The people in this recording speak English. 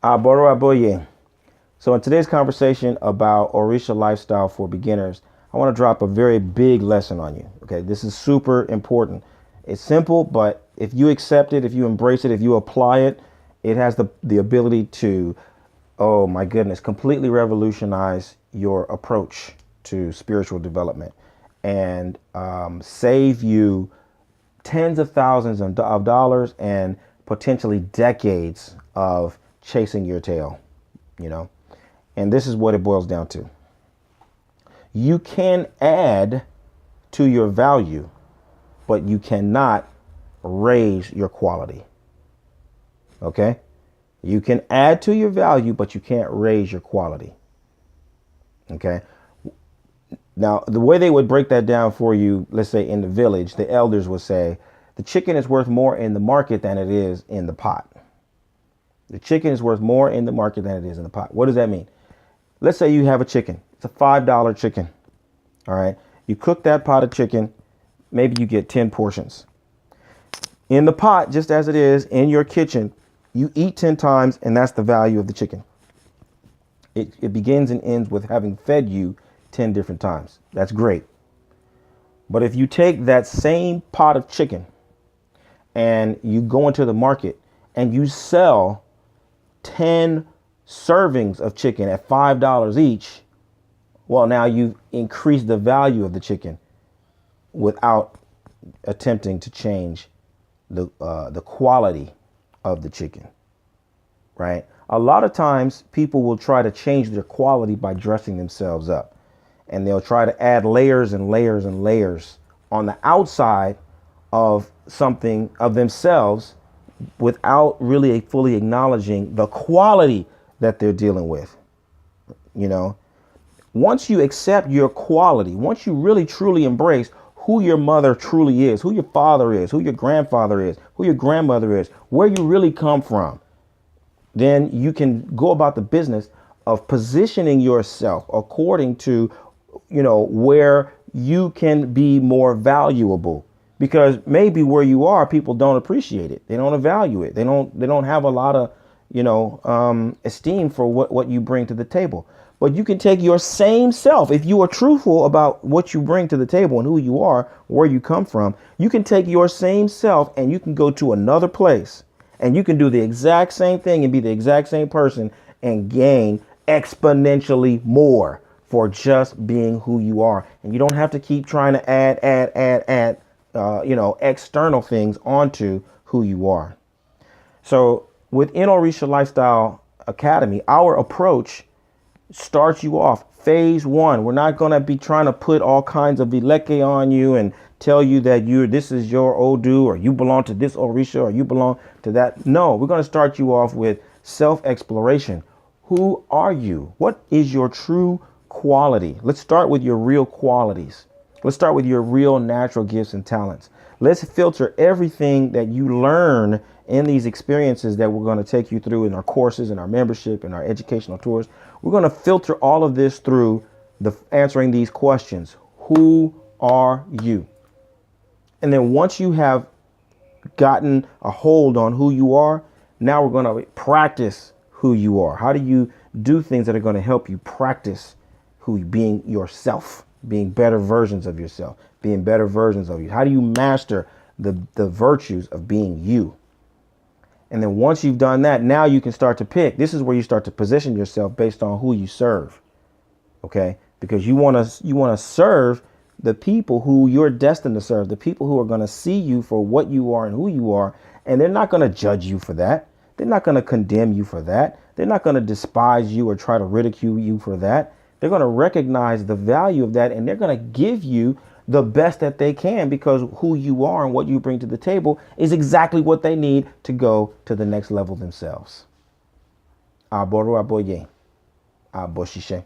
Aboro aboye. So in today's conversation about Orisa Lifestyle for beginners, I want to drop a very big lesson on you. Okay, this is super important. It's simple, but if you accept it, if you embrace it, if you apply it, it has the ability to, oh my goodness, completely revolutionize your approach to spiritual development and save you tens of thousands of dollars and potentially decades of chasing your tail, you know. And this is what it boils down to. You can add to your value, but you cannot raise your quality. Okay? You can add to your value, but you can't raise your quality. Okay? Now, the way they would break that down for you, let's say in the village, the elders would say, the chicken is worth more in the market than it is in the pot. The chicken is worth more in the market than it is in the pot. What does that mean? Let's say you have a chicken. It's a $5 chicken. All right. You cook that pot of chicken. Maybe you get 10 portions. In the pot, just as it is in your kitchen, you eat 10 times, and that's the value of the chicken. It begins and ends with having fed you 10 different times. That's great. But if you take that same pot of chicken and you go into the market and you sell 10 servings of chicken at $5 each, well, now you've increased the value of the chicken without attempting to change the quality of the chicken, right? A lot of times people will try to change their quality by dressing themselves up, and they'll try to add layers and layers and layers on the outside of something of themselves without really fully acknowledging the quality that they're dealing with. You know, once you accept your quality, once you really truly embrace who your mother truly is, who your father is, who your grandfather is, who your grandmother is, where you really come from, then you can go about the business of positioning yourself according to, you know, where you can be more valuable. Because maybe where you are, people don't appreciate it. They don't value it. They don't have a lot of, you know, esteem for what you bring to the table. But you can take your same self. If you are truthful about what you bring to the table and who you are, where you come from, you can take your same self and you can go to another place and you can do the exact same thing and be the exact same person and gain exponentially more for just being who you are. And you don't have to keep trying to add, you know, external things onto who you are. So within Orisa Lifestyle Academy, our approach starts you off phase one. We're not going to be trying to put all kinds of vileke on you and tell you that this is your Odu, or you belong to this Orisa, or you belong to that. No, we're going to start you off with self-exploration. Who are you? What is your true quality? Let's start with your real qualities. Let's start with your real natural gifts and talents. Let's filter everything that you learn in these experiences that we're going to take you through in our courses, in our membership, in our educational tours. We're going to filter all of this through answering these questions. Who are you? And then once you have gotten a hold on who you are, now we're going to practice who you are. How do you do things that are going to help you practice being yourself? Being better versions of yourself, being better versions of you. How do you master the virtues of being you? And then once you've done that, now you can start to pick. This is where you start to position yourself based on who you serve. Okay? Because you want to serve the people who you're destined to serve, the people who are going to see you for what you are and who you are. And they're not going to judge you for that. They're not going to condemn you for that. They're not going to despise you or try to ridicule you for that. They're going to recognize the value of that, and they're going to give you the best that they can, because who you are and what you bring to the table is exactly what they need to go to the next level themselves. Aboro aboye. Aboshishe.